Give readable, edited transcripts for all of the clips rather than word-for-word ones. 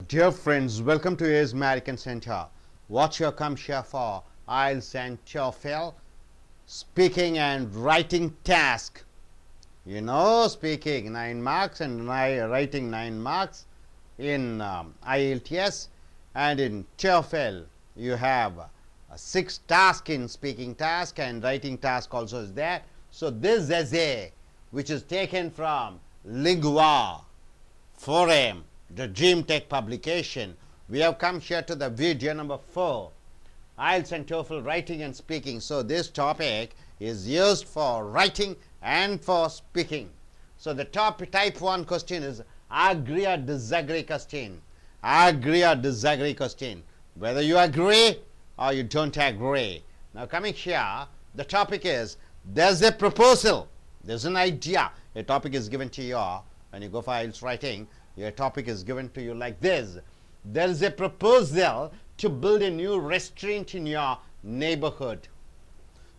Dear friends, welcome to AS American Center. What you come here for? I.E.L.T.S and TOEFL speaking and writing task. You know, speaking 9 marks and writing 9 marks in I.E.L.T.S, and in TOEFL you have 6 tasks in speaking task, and writing task also is there. So this essay, which is taken from Lingua Forum, the Dream Tech publication, we have come here to the video number 4, I.E.L.T.S and TOEFL writing and speaking. So this topic is used for writing and for speaking. So the type 1 question is agree or disagree question. Agree or disagree question. Whether you agree or you don't agree. Now coming here, the topic is, there's a proposal, there's an idea. A topic is given to you when you go for I.E.L.T.S writing. Your topic is given to you like this: there is a proposal to build a new restaurant in your neighborhood.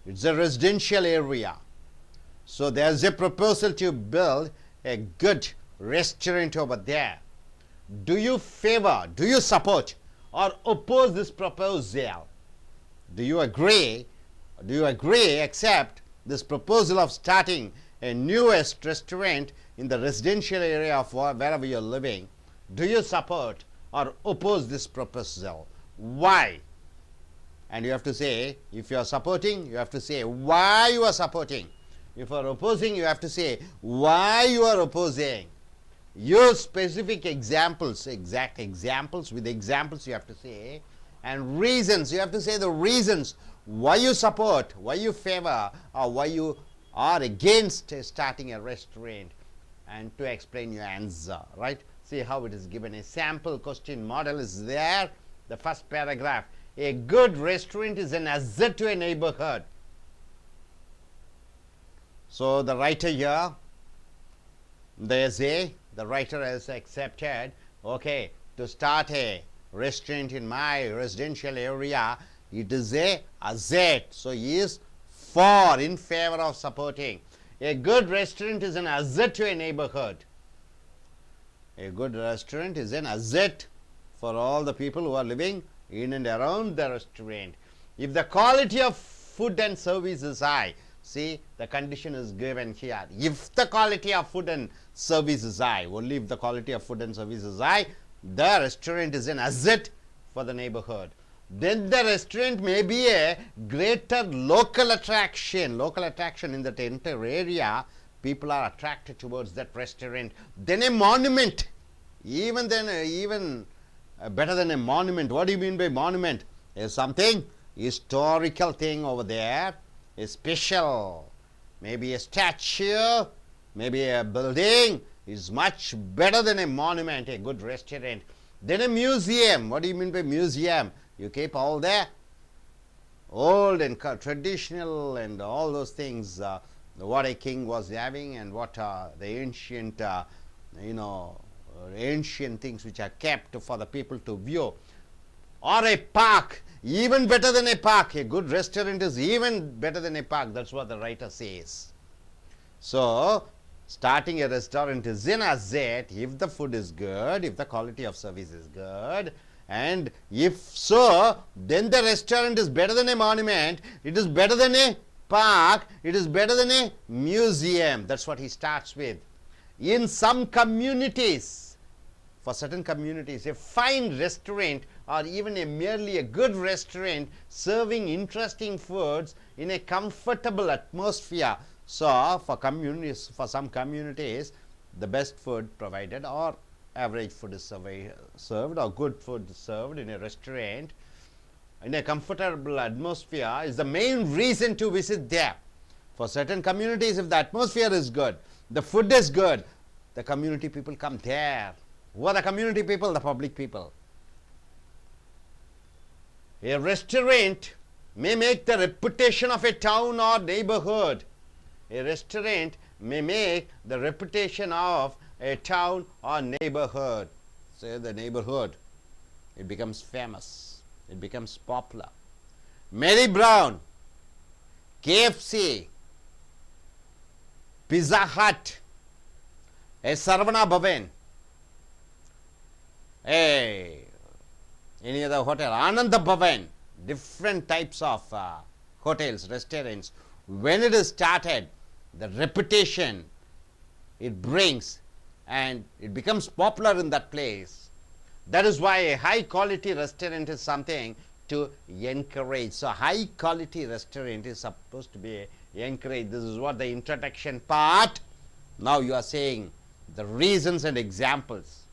It's a residential area. So there's a proposal to build a good restaurant over there. Do you favor, do you support or oppose this proposal? Do you agree? Do you accept this proposal of starting a newest restaurant in the residential area of wherever you're living? Do you support or oppose this proposal? Why? And you have to say, if you are supporting, you have to say why you are supporting. If you are opposing, you have to say why you are opposing. Use specific examples, exact examples. With examples you have to say, and reasons. You have to say the reasons why you support, why you favor, or why you are against starting a restaurant, and to explain your answer, right? See how it is given. A sample question model is there. The first paragraph: a good restaurant is an asset to a neighborhood. So the writer here, the essay, the writer has accepted, okay, to start a restaurant in my residential area, it is a asset. So he is in favor of supporting. A good restaurant is an asset to a neighborhood. A good restaurant is an asset for all the people who are living in and around the restaurant. If the quality of food and service is high, see, the condition is given here. If the quality of food and service is high, only if the quality of food and service is high, the restaurant is an asset for the neighborhood. Then the restaurant may be a greater local attraction. Local attraction in that entire area. People are attracted towards that restaurant. Then a monument. Even better than a monument. What do you mean by monument? Is something historical thing over there. A special, maybe a statue, maybe a building is much better than a monument, a good restaurant. Then a museum. What do you mean by museum? You keep all the old and traditional and all those things, what a king was having, and what the ancient, ancient things which are kept for the people to view. Or a park, even better than a park. A good restaurant is even better than a park. That's what the writer says. So starting a restaurant is an asset if the food is good, if the quality of service is good. And if so, then the restaurant is better than a monument, it is better than a park, it is better than a museum. That's what he starts with. In some communities, for certain communities, a fine restaurant or even merely a good restaurant serving interesting foods in a comfortable atmosphere. So for some communities, the best food provided, or average food is served, or good food is served in a restaurant in a comfortable atmosphere is the main reason to visit there. For certain communities, if the atmosphere is good, the food is good, the community people come there. Who are the community people? The public people. A restaurant may make the reputation of a town or neighborhood. A restaurant may make the reputation of a town or neighborhood. Say the neighborhood, it becomes famous, it becomes popular. Mary Brown, KFC, Pizza Hut, a Sarvana Bhavan, any other hotel, Ananda Bhavan, different types of hotels, restaurants. When it is started, the reputation it brings and it becomes popular in that place. That is why a high quality restaurant is something to encourage. So high quality restaurant is supposed to be encouraged. This is what the introduction part. Now you are saying the reasons and examples.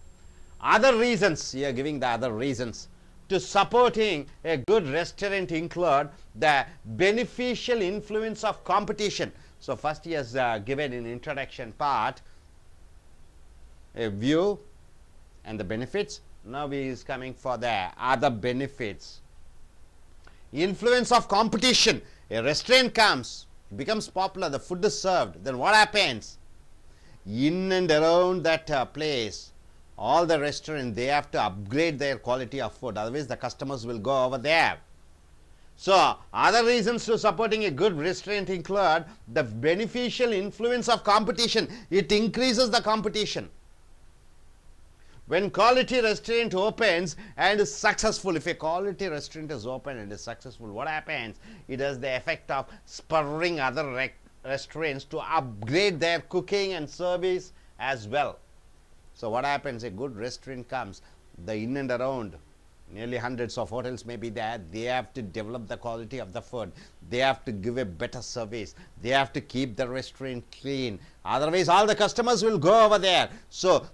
Other reasons, you are giving the other reasons. To supporting a good restaurant include the beneficial influence of competition. So first he has given in introduction part a view and the benefits. Now he is coming for the other benefits. Influence of competition. A restaurant comes, becomes popular, the food is served. Then what happens? In and around that place, all the restaurants, they have to upgrade their quality of food. Otherwise, the customers will go over there. So, other reasons to supporting a good restaurant include the beneficial influence of competition. It increases the competition. When quality restaurant opens and is successful, if a quality restaurant is open and is successful, what happens? It has the effect of spurring other restaurants to upgrade their cooking and service as well. So what happens? A good restaurant comes, the in and around, nearly hundreds of hotels may be there. They have to develop the quality of the food. They have to give a better service. They have to keep the restaurant clean. Otherwise, all the customers will go over there. So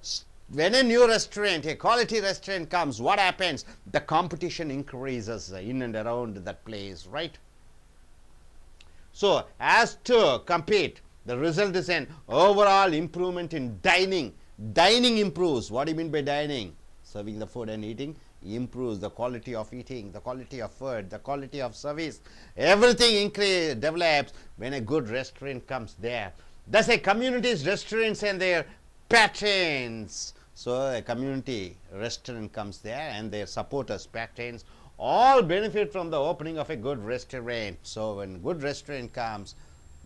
when a new restaurant, a quality restaurant comes, what happens? The competition increases in and around that place, right? So as to compete, the result is an overall improvement in dining. Dining improves. What do you mean by dining? Serving the food and eating improves the quality of eating, the quality of food, the quality of service. Everything develops when a good restaurant comes there. Thus a community's restaurants and their patrons. So a community restaurant comes there and their supporters, patrons, all benefit from the opening of a good restaurant. So when good restaurant comes,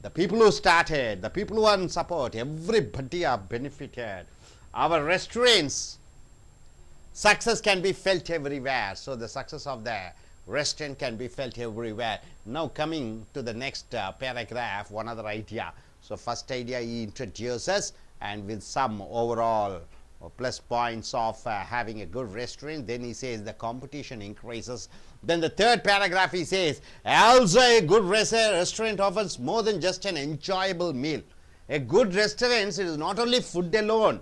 the people who started, the people who are in support, everybody are benefited. Our restaurants, success can be felt everywhere. So the success of the restaurant can be felt everywhere. Now coming to the next paragraph, one other idea. So first idea he introduces, and with some overall plus points of having a good restaurant. Then he says the competition increases. Then the third paragraph he says, also a good restaurant offers more than just an enjoyable meal. A good restaurant, it is not only food alone.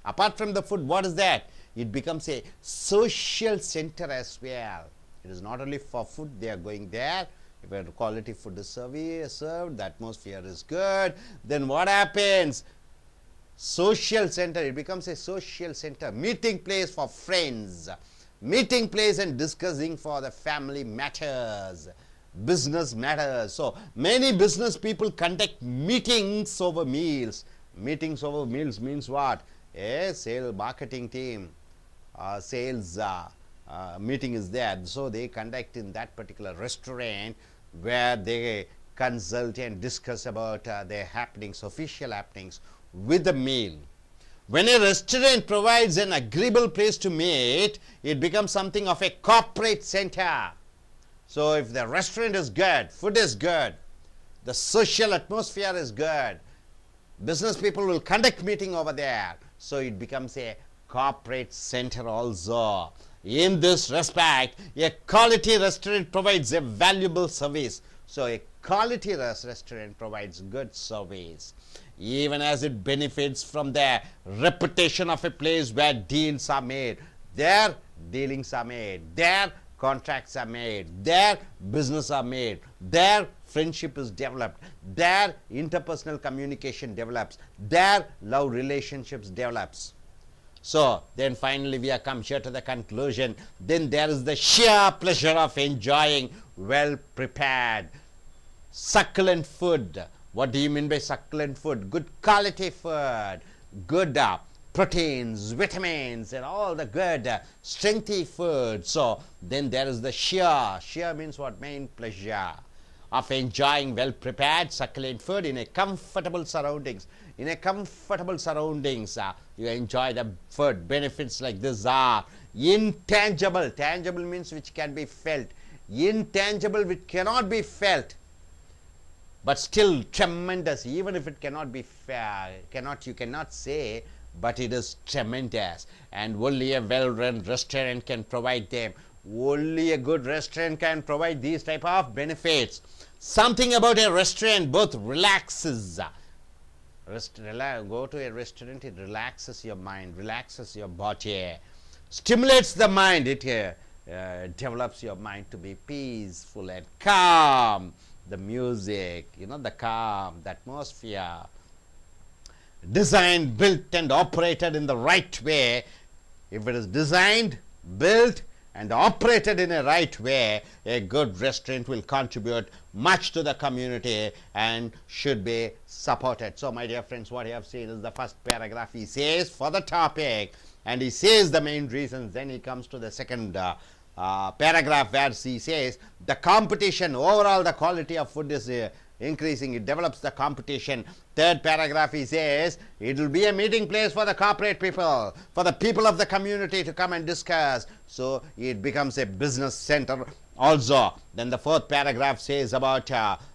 Apart from the food, what is that? It becomes a social center as well. It is not only for food, they are going there. If quality food is served, the atmosphere is good. Then what happens? Social center, it becomes a social center, meeting place for friends, meeting place and discussing for the family matters, business matters. So many business people conduct meetings over meals. Meetings over meals means what? A sales marketing team, sales meeting is there. So they conduct in that particular restaurant where they consult and discuss about their happenings, official happenings with the meal. When a restaurant provides an agreeable place to meet, it becomes something of a corporate center. So if the restaurant is good, food is good, the social atmosphere is good, business people will conduct meeting over there. So it becomes a corporate center also. In this respect, a quality restaurant provides a valuable service. So a quality restaurant provides good service, even as it benefits from the reputation of a place where deals are made, their dealings are made, their contracts are made, their business are made, their friendship is developed, their interpersonal communication develops, their love relationships develops. So then finally we have come here to the conclusion. Then there is the sheer pleasure of enjoying well prepared, succulent food. What do you mean by succulent food? Good quality food, good proteins, vitamins, and all the good strengthy food. So then there is the sheer means what? Main pleasure of enjoying well prepared succulent food in a comfortable surroundings. In a comfortable surroundings, you enjoy the food. Benefits like this are Intangible. Tangible means which can be felt. Intangible which cannot be felt, but still tremendous. Even if it cannot be you cannot say, but it is tremendous. And only a well-run restaurant can provide them. Only a good restaurant can provide these type of benefits. Something about a restaurant both relaxes. Go to a restaurant, it relaxes your mind, relaxes your body, stimulates the mind. It develops your mind to be peaceful and calm. The music, the calm, the atmosphere. Designed, built and operated in the right way. If it is designed, built and operated in a right way, a good restaurant will contribute much to the community and should be supported. So my dear friends, what you have seen is the first paragraph he says for the topic, and he says the main reasons. Then he comes to the second paragraph where he says the competition, overall the quality of food is increasing. It develops the competition. Third paragraph he says it will be a meeting place for the corporate people, for the people of the community to come and discuss. So it becomes a business center also. Then the fourth paragraph says about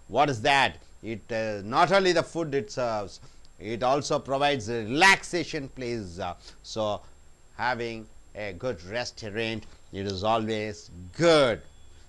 what is that? It not only the food it serves, it also provides a relaxation place. So having a good restaurant, it is always good.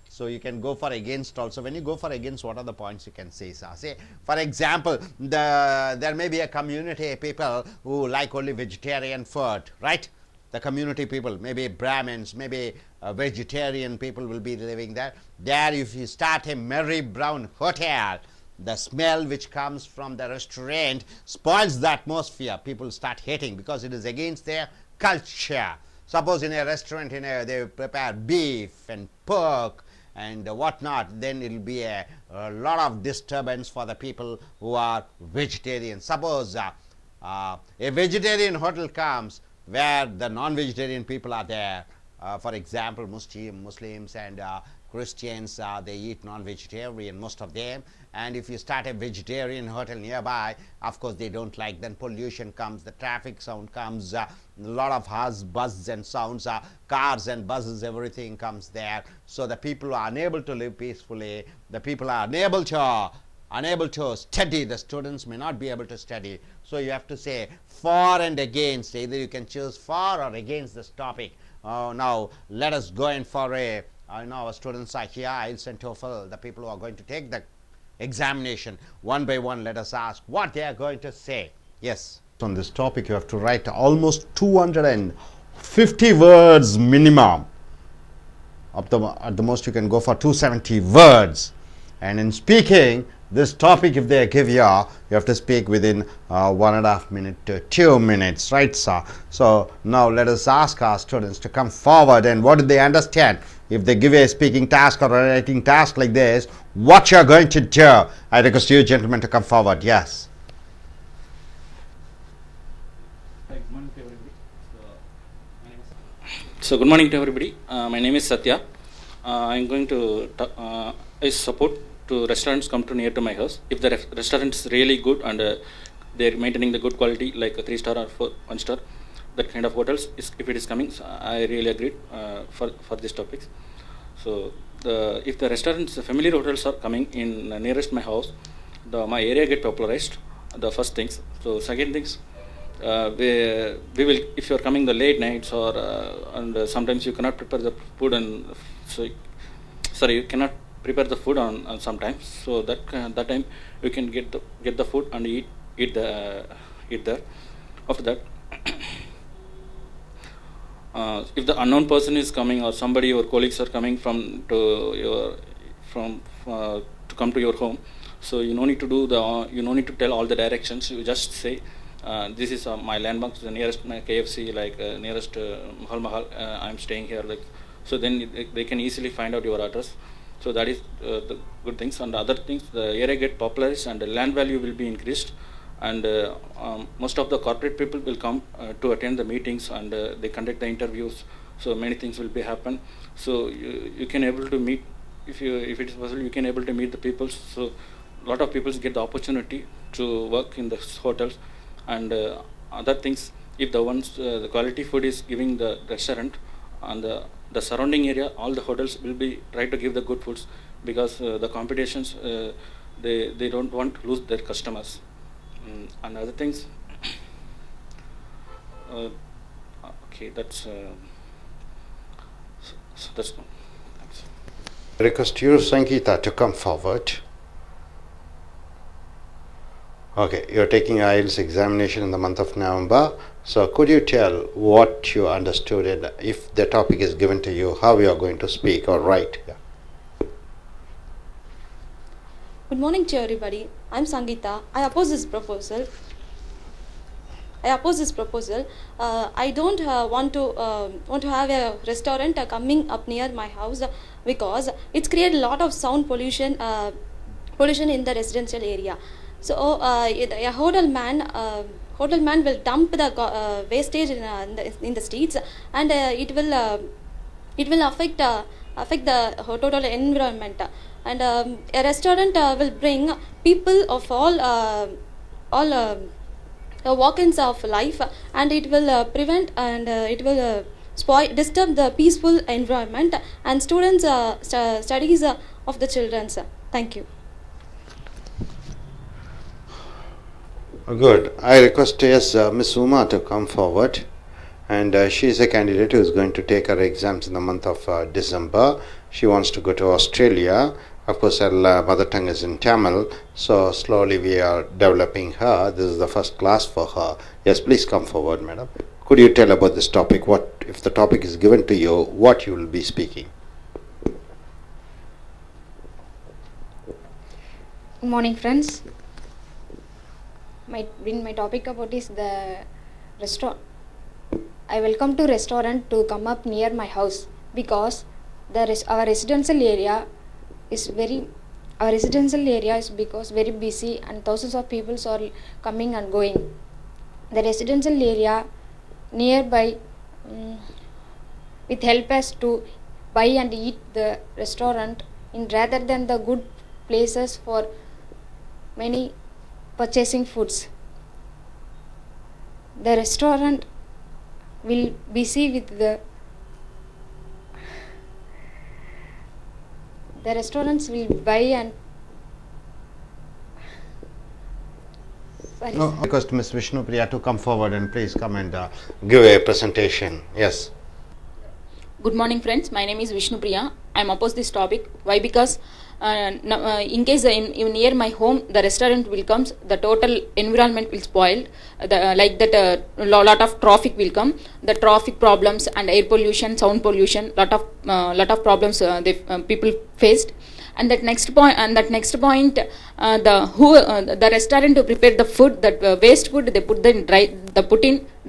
So you can go for against also. When you go for against, what are the points you can say? Say, for example, there may be a community people who like only vegetarian food, right? The community people, maybe Brahmins, maybe vegetarian people will be living there. There, if you start a Mary Brown hotel, the smell which comes from the restaurant spoils the atmosphere. People start hating because it is against their culture. Suppose in a restaurant, they prepare beef and pork and whatnot, then it will be a lot of disturbance for the people who are vegetarian. Suppose a vegetarian hotel comes where the non-vegetarian people are there. For example, Muslims and Christians, they eat non-vegetarian, most of them. And if you start a vegetarian hotel nearby, of course they don't like. Then pollution comes, the traffic sound comes, a lot of buzz and sounds, cars and buses, everything comes there. So the people are unable to live peacefully. The people are unable to study. The students may not be able to study. So you have to say for and against. Either you can choose for or against this topic. Now let us go in for a our students are here, I.E.L.T.S and TOEFL, the people who are going to take the examination. One by one, let us ask what they are going to say. Yes. On this topic, you have to write almost 250 words minimum. At the most, you can go for 270 words. And in speaking, this topic, if they give you have to speak within 1.5 minutes to 2 minutes, right, sir? So now let us ask our students to come forward and what do they understand? If they give you a speaking task or a writing task like this, what you are going to do? I request you gentlemen to come forward. Yes. So good morning to everybody. My name is Satya. I'm going to I support to restaurants come to near to my house. If the restaurant is really good and they're maintaining the good quality, like a 3-star or 1-star, that kind of hotels, if it is coming, so I really agree for these topics. So if the restaurants, the familiar hotels are coming in nearest my house, my area get popularized. The first things. So second things, we will, if you are coming the late nights or and sometimes you cannot prepare the food and so sorry you cannot prepare the food on sometimes. So that time you can get the food and eat there. After that. If the unknown person is coming or somebody, your colleagues are coming to come to your home, so you no need to you no need to tell all the directions. You just say this is my landmark, the nearest KFC, like nearest Mahal. I'm staying here, like, so then they can easily find out your address. So that is the good things. And other things, the area get popularized and the land value will be increased. And most of the corporate people will come to attend the meetings and they conduct the interviews. So many things will be happen. So you can able to meet, if it is possible, you can able to meet the people. So a lot of people get the opportunity to work in the hotels. And other things, if the quality food is giving the restaurant, and the surrounding area, all the hotels will be try to give the good foods, because the competitions, they don't want to lose their customers. And other things, okay, that's that's all. Thanks. Request you, Sangeeta, to come forward. Okay, you're taking IELTS examination in the month of November. So could you tell what you understood, and if the topic is given to you, how you are going to speak or write? Yeah. Good morning to everybody. I'm Sangeeta. I oppose this proposal. I don't want to have a restaurant coming up near my house, because it's created a lot of sound pollution in the residential area. So a hotel man will dump the wastage in the streets, and it will affect the total environment. And a restaurant will bring people of all walk-ins of life, and it will prevent and it will disturb the peaceful environment and students studies of the children. Thank you. Good. I request Miss Uma to come forward, and she is a candidate who is going to take her exams in the month of December. She wants to go to Australia. Of course, her mother tongue is in Tamil, so slowly we are developing her. This is the first class for her. Yes, please come forward, madam. Could you tell about this topic? What, if the topic is given to you, what you will be speaking? Good morning, friends. My topic about is the restaurant. I welcome to restaurant to come up near my house, because our residential area is very busy, and thousands of people are coming and going. The residential area nearby with help us to buy and eat the restaurant in rather than the good places for many purchasing foods. The restaurant will busy with the restaurants will buy and No, request Ms. Vishnu Priya to come forward and please come and give a presentation. Yes. Good morning, friends. My name is Vishnu Priya. I am opposed this topic. Why? Because in case in near my home the restaurant will come, the total environment will spoil. Lot of traffic will come. The traffic problems and air pollution, sound pollution, lot of problems people faced. And that next point, the restaurant to prepare the food, that waste food they put in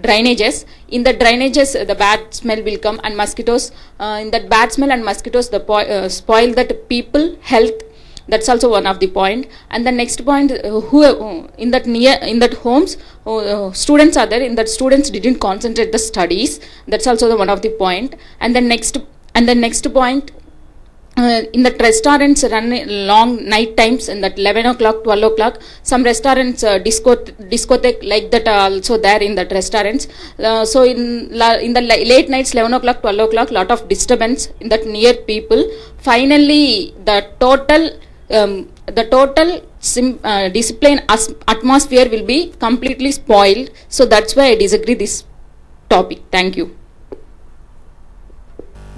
drainages. In the drainages, the bad smell will come, and mosquitoes. In that bad smell and mosquitoes, spoil that people health. That's also one of the point. And the next point, in that homes, students are there. In that students didn't concentrate the studies. That's also the one of the point. And the next point. In that restaurants run long night times, in that 11 o'clock, 12 o'clock, some restaurants discotheque like that are also there in that restaurants. So in the late nights, 11 o'clock, 12 o'clock, lot of disturbance in that near people. Finally, the total discipline atmosphere will be completely spoiled. So that's why I disagree this topic. Thank you.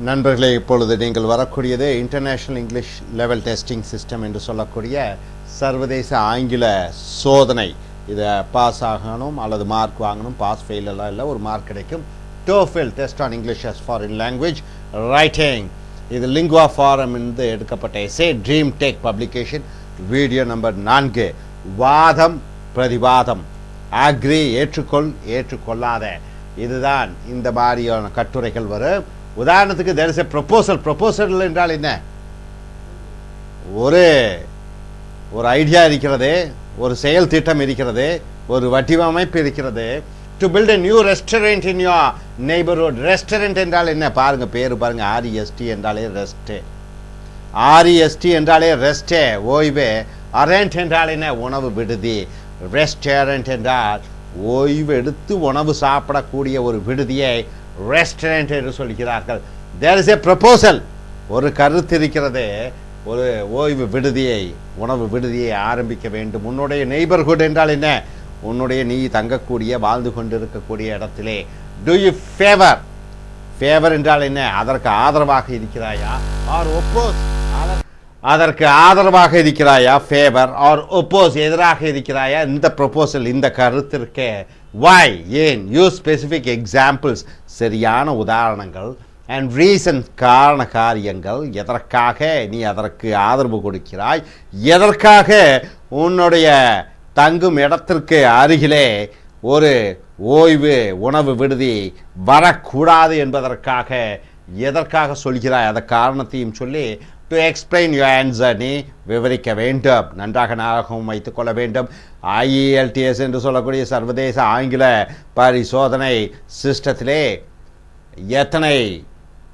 நண்பர்களே, இப்பொழுது நீங்கள் வரக்கூடியது international English level testing system என்று சொல்லக்கூடிய சர்வதேச ஆங்கில சோதனை. இதை பாஸ் ஆகணும் அல்லது மார்க் வாங்கணும். பாஸ் ஃபெயில் எல்லாம் இல்லை, ஒரு மார்க் கிடைக்கும். TOEFL test on English as foreign language writing. இது லிங்குவா ஃபாரம் இருந்து எடுக்கப்பட்ட essay. Dream tech publication. Video number 4. வாதம் பிரதிவாதம். அக்ரி ஏற்றுக்கொள் ஏற்றுக்கொள்ளாத. இதுதான் இந்த மாதிரியான கட்டுரைகள் வரும். உதாரணத்துக்கு there is a proposal. proposal என்றால் என்ன? ஒரு ஐடியா இருக்கிறது, ஒரு செயல் திட்டம் இருக்கிறது, ஒரு வடிவமைப்பு இருக்கிறது. to build a new restaurant in your neighborhood. restaurant என்றால் என்ன? பாருங்க, பேரு பாருங்க. REST என்றாலே ரெஸ்ட். REST என்றாலே ரெஸ்ட், ஓய்வு. அரேண்ட் என்றால் என்ன? உணவு விடுதி. ரெஸ்டாரண்ட் என்றால் ஓய்வு எடுத்து உணவு சாப்பிடக்கூடிய ஒரு விடுதியை ரெஸ்டாரண்ட் என்று சொல்கிறார்கள். there is a proposal, ஒரு கருத்து இருக்கிறது, ஒரு ஓய்வு விடுதியை, உணவு விடுதியை ஆரம்பிக்க வேண்டும். உன்னுடைய நெய்பர்ஹுட் என்றால் என்ன? உன்னுடைய நீ தங்கக்கூடிய வாழ்ந்து கொண்டிருக்கக்கூடிய இடத்திலே. do you favor, ஃபேவர் என்றால் என்ன? அதற்கு ஆதரவாக இருக்கிறாயா? ஆர் ஒப்போஸ், அதற்கு ஆதரவாக இருக்கிறாயா? ஃபேவர் ஆர் ஒப்போஸ், எதிராக இருக்கிறாயா? இந்த ப்ரொபோசல், இந்த கருத்திற்கு வை, ஏன், யூஸ் ஸ்பெசிஃபிக் எக்ஸாம்பிள்ஸ், சரியான உதாரணங்கள், அண்ட் ரீசன், காரண காரியங்கள், எதற்காக நீ அதற்கு ஆதரவு கொடுக்கிறாய், எதற்காக உன்னுடைய தங்கும் இடத்திற்கு அருகிலே ஒரு ஓய்வு உணவு விடுதி வரக்கூடாது என்பதற்காக எதற்காக சொல்கிறாய், அந்த காரணத்தையும் சொல்லி டு எக்ஸ்பிளைன் யுவர் ஆன்சர், நீ விவரிக்க வேண்டும். நன்றாக ஞாபகம் வைத்துக்கொள்ள வேண்டும். I.E.L.T.S என்று சொல்லக்கூடிய சர்வதேச ஆங்கில பரிசோதனை சிஸ்டத்திலே எத்தனை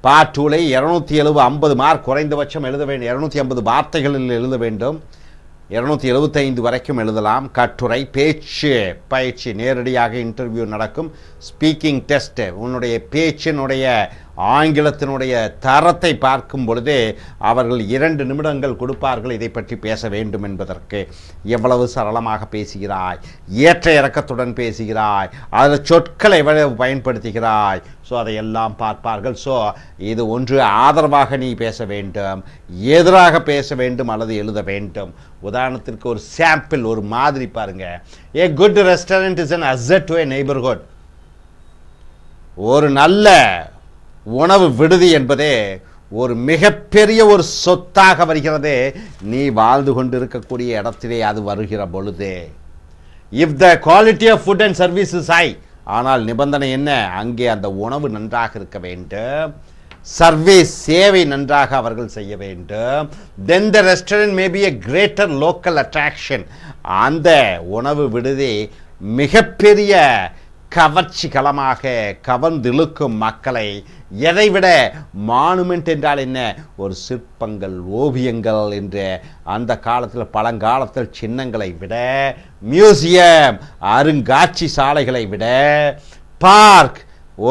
பார்ட் 2லை 250 மார்க் குறைந்தபட்சம் எழுத வேண்டும். 250 வார்த்தைகளில் எழுத வேண்டும். 275 வரைக்கும் எழுதலாம். கட்டுரை, பேச்சு பயிற்சி, நேரடியாக இன்டர்வியூ நடக்கும். ஸ்பீக்கிங் டெஸ்ட், உன்னுடைய பேச்சினுடைய ஆங்கிலத்தினுடைய தரத்தை பார்க்கும் பொழுது அவர்கள் 2 நிமிடங்கள் கொடுப்பார்கள் இதை பற்றி பேச வேண்டும் என்பதற்கு. எவ்வளவு சரளமாக பேசுகிறாய், ஏற்ற இறக்கத்துடன் பேசுகிறாய், அதில் சொற்களை எவ்வளவு பயன்படுத்துகிறாய், ஸோ அதையெல்லாம் பார்ப்பார்கள். ஸோ இது ஒன்று, ஆதரவாக நீ பேச வேண்டும், எதிராக பேச வேண்டும் அல்லது எழுத வேண்டும். உதாரணத்திற்கு ஒரு சாம்பிள், ஒரு மாதிரி பாருங்க. ஏ good restaurant is an asset to a neighborhood. ஒரு நல்ல உணவு விடுதி என்பதே ஒரு மிகப்பெரிய ஒரு சொத்தாக வருகிறது நீ வாழ்ந்து கொண்டிருக்கக்கூடிய இடத்திலே அது வருகிற பொழுது. If the quality of food and service is high, ஆனால் நிபந்தனை என்ன? அங்கே அந்த உணவு நன்றாக இருக்க வேண்டும், சர்வீஸ் சேவை நன்றாக அவர்கள் செய்ய வேண்டும். then the restaurant may be a greater local attraction. அந்த உணவு விடுதி மிகப்பெரிய கவர்ச்சிகரமாக கவர்ந்திழுக்கும் மக்களை. எதைவிட? மானுமெண்ட் என்றால் என்ன? ஒரு சிற்பங்கள், ஓவியங்கள் என்று அந்த காலத்தில், பழங்காலத்தில் சின்னங்களை விட, மியூசியம், அருங்காட்சி சாலைகளை விட, பார்க்,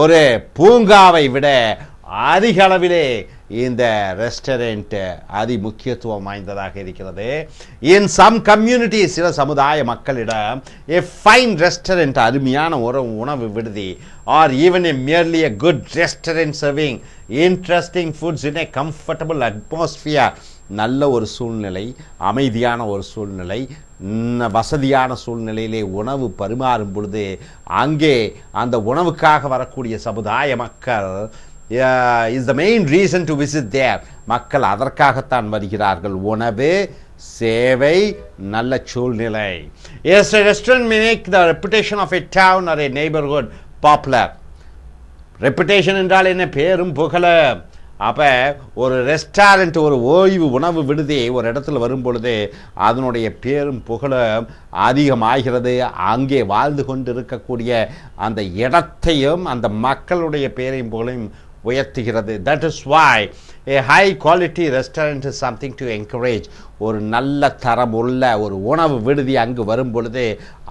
ஒரு பூங்காவை விட அதிக அளவிலே இந்த ரெஸ்டாரண்ட் அதி முக்கியத்துவம் வாய்ந்ததாக இருக்கிறது. இன் சம் கம்யூனிட்டி, சில சமுதாய மக்களிடம் a fine restaurant, அருமையான ஒரு உணவு விடுதி, or even a merely a good restaurant serving interesting foods in a comfortable atmosphere, நல்ல ஒரு சூழ்நிலை, அமைதியான ஒரு சூழ்நிலை, வசதியான சூழ்நிலையிலே உணவு பரிமாறும் பொழுது அங்கே அந்த உணவுக்காக வரக்கூடிய சமுதாய மக்கள் is the main reason to visit there. மக்கள் அதற்காகத்தான் வருகிறார்கள். உணவு, சேவை, நல்ல சூழ்நிலை. Yes, a restaurant may make the reputation of a town or a neighborhood popular. Reputation என்றால் என்ன? பேரும் புகழும். அப்போ ஒரு ரெஸ்டாரண்ட், ஒரு ஓய்வு உணவு விடுதி ஒரு இடத்துல வரும் பொழுது அதனுடைய பேரும் புகழும் அதிகமாகிறது. அங்கே வாழ்ந்து கொண்டு இருக்கக்கூடிய அந்த இடத்தையும் அந்த மக்களுடைய பேரையும் புகழையும் உயர்த்துகிறது. That is why a high quality restaurant is something to encourage. ஒரு நல்ல தரம் உள்ள ஒரு உணவு விடுதி அங்கு வரும் பொழுது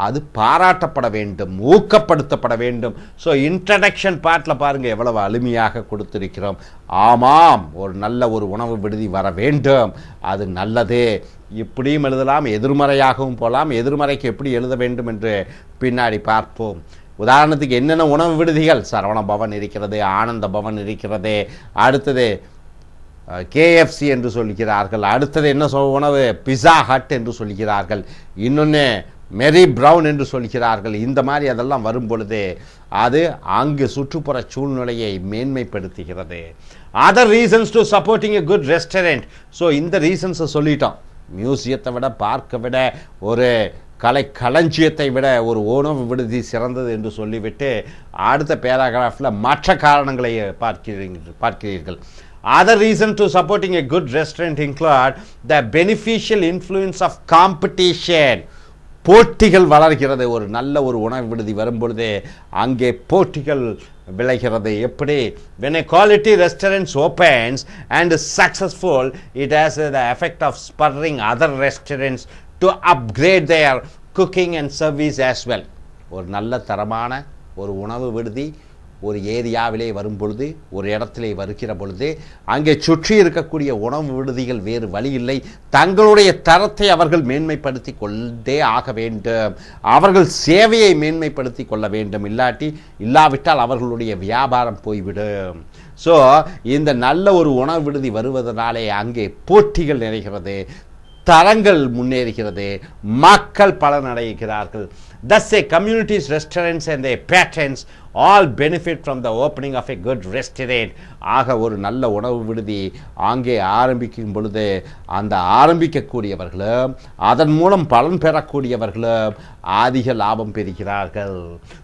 அது பாராட்டப்பட வேண்டும், ஊக்கப்படுத்தப்பட வேண்டும். ஸோ இன்ட்ரடக்ஷன் பார்ட்டில் பாருங்கள் எவ்வளவு அருமையாக கொடுத்திருக்கிறோம். ஆமாம், ஒரு நல்ல ஒரு உணவு விடுதி வர வேண்டும், அது நல்லது. இப்படியும் எழுதலாம், எதிர்மறையாகவும் போகலாம். எதிர்மறைக்கு எப்படி எழுத வேண்டும் என்று பின்னாடி பார்ப்போம். உதாரணத்துக்கு என்னென்ன உணவு விடுதிகள்? சரவண பவன் இருக்கிறது, ஆனந்த பவன் இருக்கிறது, அடுத்தது KFC என்று சொல்கிறார்கள், அடுத்தது என்ன உணவு? பிஸா ஹட் என்று சொல்கிறார்கள், இன்னொன்று மெரி ப்ரவுன் என்று சொல்கிறார்கள். இந்த மாதிரி அதெல்லாம் வரும் பொழுது அது அங்கு சுற்றுப்புற சூழ்நிலையை மேன்மைப்படுத்துகிறது. Other reasons to supporting a good restaurant. So இந்த ரீசன்ஸை சொல்லிட்டோம். மியூசியத்தை விட, பார்க்க விட, ஒரு கலை களஞ்சியத்தை விட ஒரு உணவு விடுதி சிறந்தது என்று சொல்லிவிட்டு அடுத்த பேராகிராஃபில் மற்ற காரணங்களை பார்க்கிறீர்கள். Other reason to supporting a good restaurant include the beneficial influence of competition. போட்டிகள் வளர்கிறது. ஒரு நல்ல ஒரு உணவு விடுதி வரும்பொழுது அங்கே போட்டிகள் விளைகிறது. எப்படி? when a quality restaurant opens and is successful, it has the effect of spurring other restaurants to upgrade their cooking and service as well. ஒரு நல்ல தரமான ஒரு உணவு விடுதி ஒரு ஏரியாவிலே வரும் பொழுது, ஒரு இடத்திலே வருகிற பொழுது, அங்கே சுற்றி இருக்கக்கூடிய உணவு விடுதிகள் வேறு வழி இல்லை, தங்களுடைய தரத்தை அவர்கள் மேன்மைப்படுத்தி கொண்டே ஆக வேண்டும். அவர்கள் சேவையை மேன்மைப்படுத்தி கொள்ள வேண்டும். இல்லாவிட்டால் அவர்களுடைய வியாபாரம் போய்விடும். ஸோ இந்த நல்ல ஒரு உணவு விடுதி வருவதனாலே அங்கே போட்டிகள் நிறைகிறது, தரங்கள் முன்னேறுகிறது, மக்கள் பலனடைகிறார்கள். Thus say communities, restaurants and their patrons all benefit from the opening of a good restaurant. ஆக ஒரு நல்ல உணவு விடுதி அங்கே ஆரம்பிக்கும் பொழுது அந்த ஆரம்பிக்கக்கூடியவர்களும் அதன் மூலம் பலன் பெறக்கூடியவர்களும் அதிக லாபம் பெறுகிறார்கள்.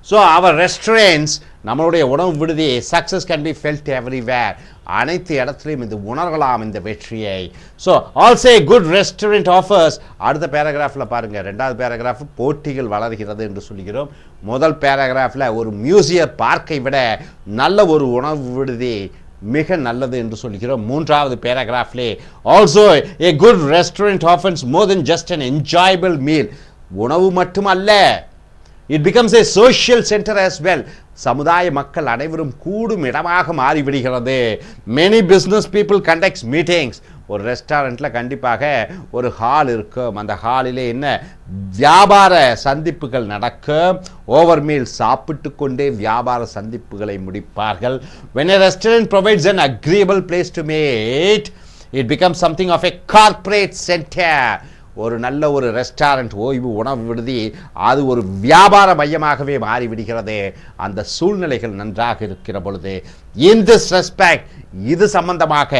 ஸோ அவர் ரெஸ்டாரண்ட்ஸ், நம்மளுடைய உணவு விடுதி, success can be felt everywhere, அனைத்து இடத்துலையும் இது உணரலாம் இந்த வெற்றியை. So also good restaurant offers. அடுத்த பேராகிராஃபில் பாருங்கள், ரெண்டாவது பேராகிராஃப் போட்டிகள் வளர்கிறது என்று சொல்கிறோம். முதல் பேராகிராஃபில் ஒரு மியூசியம் பார்க்கை விட நல்ல ஒரு உணவு விடுதி மிக நல்லது என்று சொல்கிறோம். மூன்றாவது பேராகிராஃப்லே also a good restaurant offers more than just an enjoyable meal. உணவு மட்டுமல்ல, it becomes a social center as well. சமுதாய மக்கள் அனைவரும் கூடும் இடமாக மாறிவிடுகிறது. many business people conduct meetings. ஒரு ரெஸ்டாரண்ட்டில் கண்டிப்பாக ஒரு ஹால் இருக்கும். அந்த ஹாலிலே என்ன வியாபார சந்திப்புகள் நடக்கும். ஓவர் மீல் சாப்பிட்டு கொண்டே வியாபார சந்திப்புகளை முடிப்பார்கள். when a restaurant provides an agreeable place to meet, it becomes something of a corporate center. ஒரு நல்ல ஒரு ரெஸ்டாரண்ட், ஓய்வு உணவு விடுதி, அது ஒரு வியாபார மையமாகவே மாறிவிடுகிறது அந்த சூழ்நிலைகள் நன்றாக இருக்கிற பொழுது. in this respect, இது சம்பந்தமாக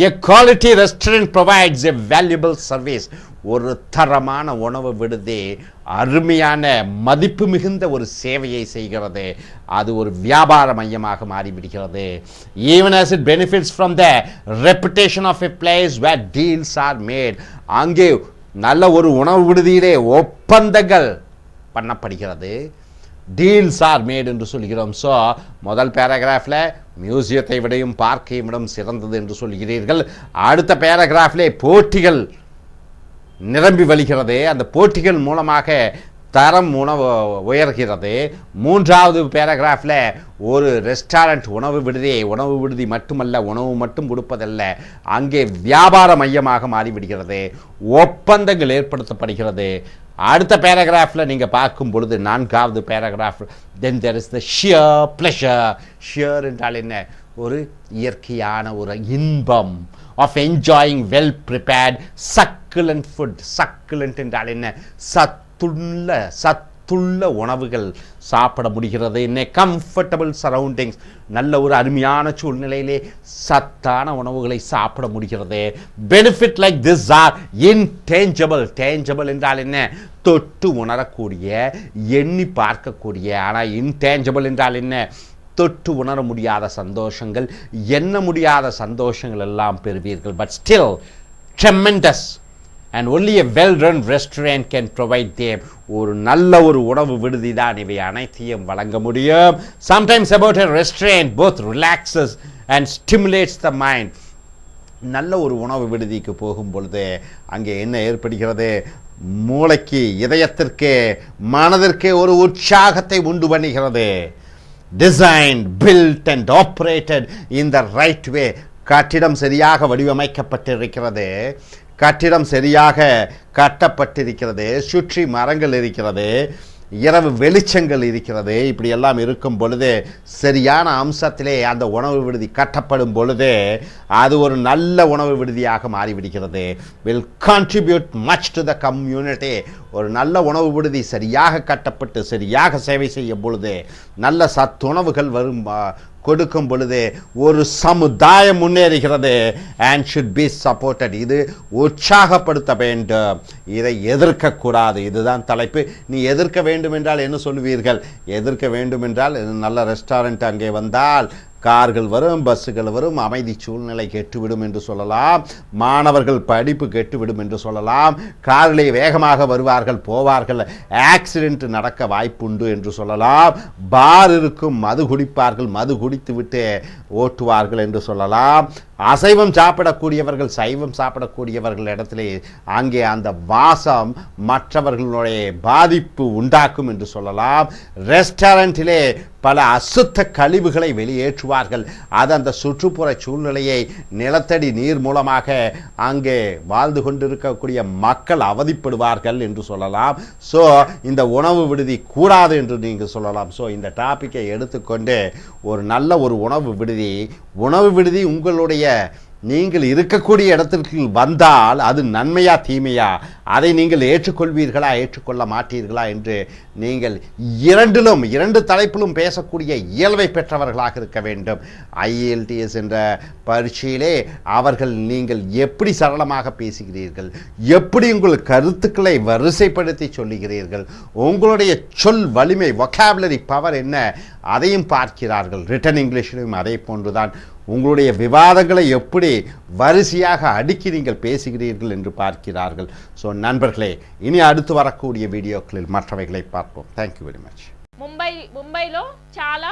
a quality restaurant provides a valuable service. ஒரு தரமான உணவு விடுதி அருமையான மதிப்பு மிகுந்த ஒரு சேவையை செய்கிறது. அது ஒரு வியாபார மையமாக மாறிவிடுகிறது. even as it benefits from the reputation of a place where deals are made. அங்கே நல்ல ஒரு உணவு விடுதியிலே ஒப்பந்தங்கள் பண்ணப்படுகிறது. டீல்ஸ் ஆர் மேட் என்று சொல்கிறோம். ஸோ முதல் பேராகிராஃபில் மியூசியத்தை விடையும் பார்க்கையும் விடம் சிறந்தது என்று சொல்கிறீர்கள். அடுத்த பேராகிராஃபிலே போட்டிகள் நிரம்பி வழிகிறது. அந்த போட்டிகள் மூலமாக தரம் உணவு உயர்கிறது. மூன்றாவது பேராகிராஃபில் ஒரு ரெஸ்டாரண்ட் உணவு விடுதி மட்டுமல்ல, உணவு மட்டும் கொடுப்பதல்ல, அங்கே வியாபார மையமாக மாறிவிடுகிறது, ஒப்பந்தங்கள் ஏற்படுத்தப்படுகிறது. அடுத்த பேராகிராஃபில் நீங்கள் பார்க்கும் பொழுது நான்காவது paragraph, then there is the sheer pleasure. Sheer என்றால் என்ன? ஒரு இயற்கையான ஒரு இன்பம், of enjoying well prepared succulent food. Succulent என்றால் என்ன? சத்துள்ள உணவுகள் சாப்பிட முடிகிறது. இன்னே கம்ஃபர்டபுள் சரௌண்டிங்ஸ், நல்ல ஒரு அருமையான சூழ்நிலையிலே சத்தான உணவுகளை சாப்பிட முடிகிறது. Benefit like this are intangible. Tangible என்றால் என்ன? தொட்டு உணரக்கூடிய, எண்ணி பார்க்கக்கூடிய. ஆனால் இன்டேஞ்சபிள் என்றால் என்ன? தொட்டு உணர முடியாத சந்தோஷங்கள், எண்ண முடியாத சந்தோஷங்கள் எல்லாம் பெறுவீர்கள். But still tremendous and only a well-run restaurant can provide them. ஒரு நல்ல ஒரு உணவு விடுதி தான் இவை அனைத்தையும் வழங்க முடியும். Sometimes about a restaurant both relaxes and stimulates the mind. நல்ல ஒரு உணவு விடுதிக்கு போகும் பொழுது அங்கே என்ன ஏற்படுகிறது? மூளைக்கு, இதயத்திற்கு, மனதிற்கு ஒரு உற்சாகத்தை உண்டு பண்ணுகிறது. Designed, built and operated in the right way. கட்டிடம் சரியாக வடிவமைக்கப்பட்டிருக்கிறது, கட்டிடம் சரியாக கட்டப்பட்டிருக்கிறது, சுற்றி மரங்கள் இருக்கிறது, இரவு வெளிச்சங்கள் இருக்கிறது. இப்படி எல்லாம் இருக்கும் பொழுது, சரியான அம்சத்திலே அந்த உணவு விடுதி கட்டப்படும் பொழுது அது ஒரு நல்ல உணவு விடுதியாக மாறிவிடுகிறது. will contribute much to the community. ஒரு நல்ல உணவு விடுதி சரியாக கட்டப்பட்டு சரியாக சேவை செய்யும் பொழுது, நல்ல சத்துணவுகள் வரும் கொடுக்கும் பொழுது ஒரு சமுதாயம் முன்னேறுகிறது. and should be supported. இது உற்சாகப்படுத்த வேண்டும், இதை எதிர்க்கக்கூடாது. இதுதான் தலைப்பு. நீ எதிர்க்க வேண்டும் என்றால் என்ன சொல்லுவீர்கள்? எதிர்க்க வேண்டும் என்றால் நல்ல ரெஸ்டாரண்ட் அங்கே வந்தால் கார்கள் வரும், பஸ்ஸுகள் வரும், அமைதி சூழ்நிலை கெட்டுவிடும் என்று சொல்லலாம், மாணவர்கள் படிப்பு கெட்டுவிடும் என்று சொல்லலாம், காரிலே வேகமாக வருவார்கள் போவார்கள், ஆக்சிடென்ட் நடக்க வாய்ப்புண்டு என்று சொல்லலாம், பார் இருக்கும், மது குடிப்பார்கள், மது குடித்து விட்டு ஓட்டுவார்கள் என்று சொல்லலாம், அசைவம் சாப்பிடக்கூடியவர்கள் சைவம் சாப்பிடக்கூடியவர்கள் இடத்திலே அங்கே அந்த வாசம் மற்றவர்களுடைய பாதிப்பு உண்டாக்கும் என்று சொல்லலாம். ரெஸ்டாரண்ட்டிலே பல அசுத்த கழிவுகளை வெளியேற்றுவார்கள். அது அந்த சுற்றுப்புற சூழ்நிலையை நிலத்தடி நீர் மூலமாக அங்கே வாழ்ந்து கொண்டிருக்கக்கூடிய மக்கள் அவதிப்படுவார்கள் என்று சொல்லலாம். ஸோ இந்த உணவு விடுதி கூடாது என்று நீங்கள் சொல்லலாம். ஸோ இந்த டாப்பிக்கை எடுத்துக்கொண்டு ஒரு நல்ல ஒரு உணவு விடுதி உங்களுடைய நீங்கள் இருக்கக்கூடிய இடத்திற்கு வந்தால் அது நன்மையா தீமையா, அதை நீங்கள் ஏற்றுக்கொள்வீர்களா ஏற்றுக்கொள்ள மாட்டீர்களா என்று நீங்கள் இரண்டு தலைப்பிலும் பேசக்கூடிய இயல்பை பெற்றவர்களாக இருக்க வேண்டும். I.E.L.T.S என்ற பரீட்சையிலே அவர்கள் நீங்கள் எப்படி சரளமாக பேசுகிறீர்கள், எப்படி உங்கள் கருத்துக்களை வரிசைப்படுத்தி சொல்லுகிறீர்கள், உங்களுடைய சொல் வலிமை வொக்காபுலரி பவர் என்ன அதையும் பார்க்கிறார்கள். ரிட்டன் இங்கிலீஷிலும் அதே போன்றுதான் உங்களுடைய விவாதங்களை எப்படி வரிசையாக அடுக்கி நீங்கள் பேசுகிறீர்கள் என்று பார்க்கிறார்கள். ஸோ நண்பர்களே, இனி அடுத்து வரக்கூடிய வீடியோக்களில் மற்றவைகளை பார்ப்போம். Thank you very much. ముంబైలో చాలా